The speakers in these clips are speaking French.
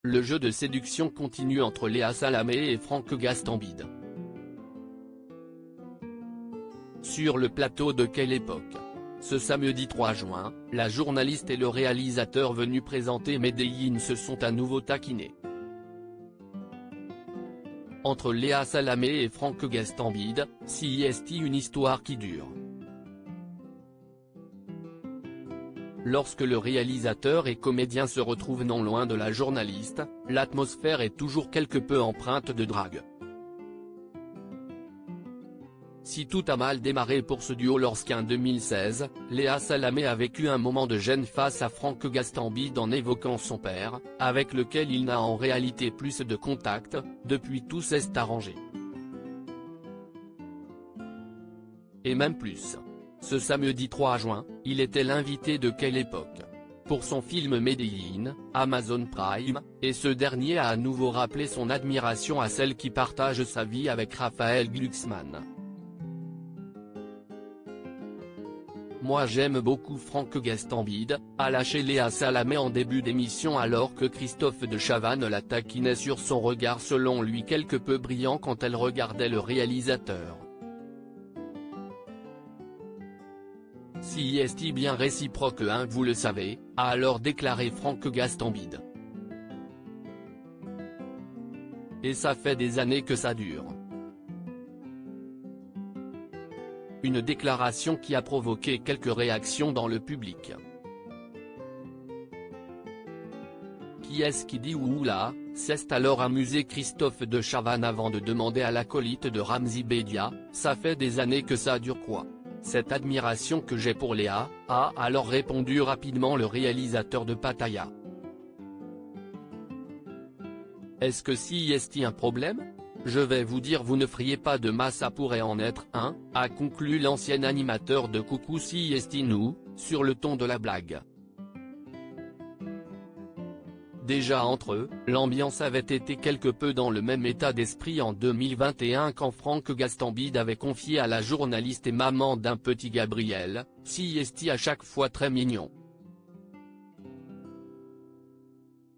Le jeu de séduction continue entre Léa Salamé et Franck Gastambide. Sur le plateau de Quelle époque ? Ce samedi 3 juin, la journaliste et le réalisateur venus présenter Medellín se sont à nouveau taquinés. Entre Léa Salamé et Franck Gastambide, si est une histoire qui dure. Lorsque le réalisateur et comédien se retrouvent non loin de la journaliste, l'atmosphère est toujours quelque peu empreinte de drague. Si tout a mal démarré pour ce duo lorsqu'en 2016, Léa Salamé a vécu un moment de gêne face à Franck Gastambide en évoquant son père, avec lequel il n'a en réalité plus de contact, depuis tout s'est arrangé. Et même plus. Ce samedi 3 juin, il était l'invité de Quelle époque ? Pour son film Medellín, Amazon Prime, et ce dernier a à nouveau rappelé son admiration à celle qui partage sa vie avec Raphaël Glucksmann. Moi j'aime beaucoup Franck Gastambide, a lâché Léa Salamé en début d'émission alors que Christophe de Chavannes la taquinait sur son regard selon lui quelque peu brillant quand elle regardait le réalisateur. Si est bien réciproque vous le savez, a alors déclaré Franck Gastambide. Et ça fait des années que ça dure. Une déclaration qui a provoqué quelques réactions dans le public. Qui est-ce qui dit oula, s'est alors amusé Christophe de Chavannes avant de demander à l'acolyte de Ramzy Bedia, ça fait des années que ça dure quoi ? Cette admiration que j'ai pour Léa, a alors répondu rapidement le réalisateur de Pattaya. Est-ce que si est un problème ? Je vais vous dire vous ne feriez pas de mal ça pourrait en être un, a conclu l'ancien animateur de Coucou si est nous, sur le ton de la blague. Déjà entre eux, l'ambiance avait été quelque peu dans le même état d'esprit en 2021 quand Franck Gastambide avait confié à la journaliste et maman d'un petit Gabriel, si est à chaque fois très mignon.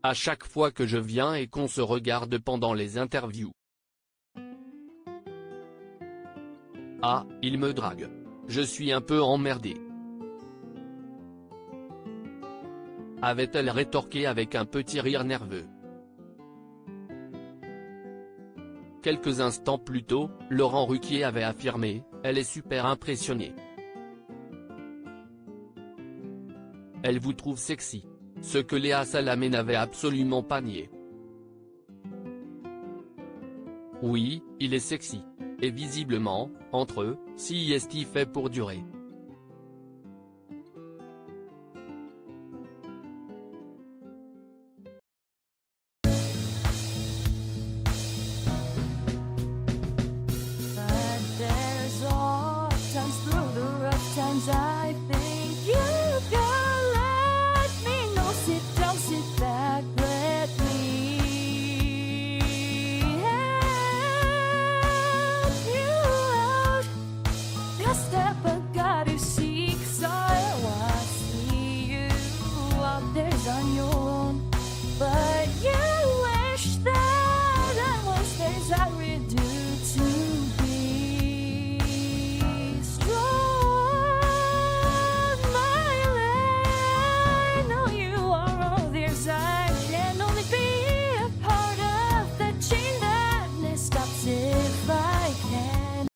À chaque fois que je viens et qu'on se regarde pendant les interviews. Ah, il me drague. Je suis un peu emmerdé. Avait-elle rétorqué avec un petit rire nerveux. Quelques instants plus tôt, Laurent Ruquier avait affirmé « Elle est super impressionnée. Elle vous trouve sexy ». Ce que Léa Salamé n'avait absolument pas nié. Oui, il est sexy. Et visiblement, entre eux, si est fait pour durer. But there's all times through the rough times I think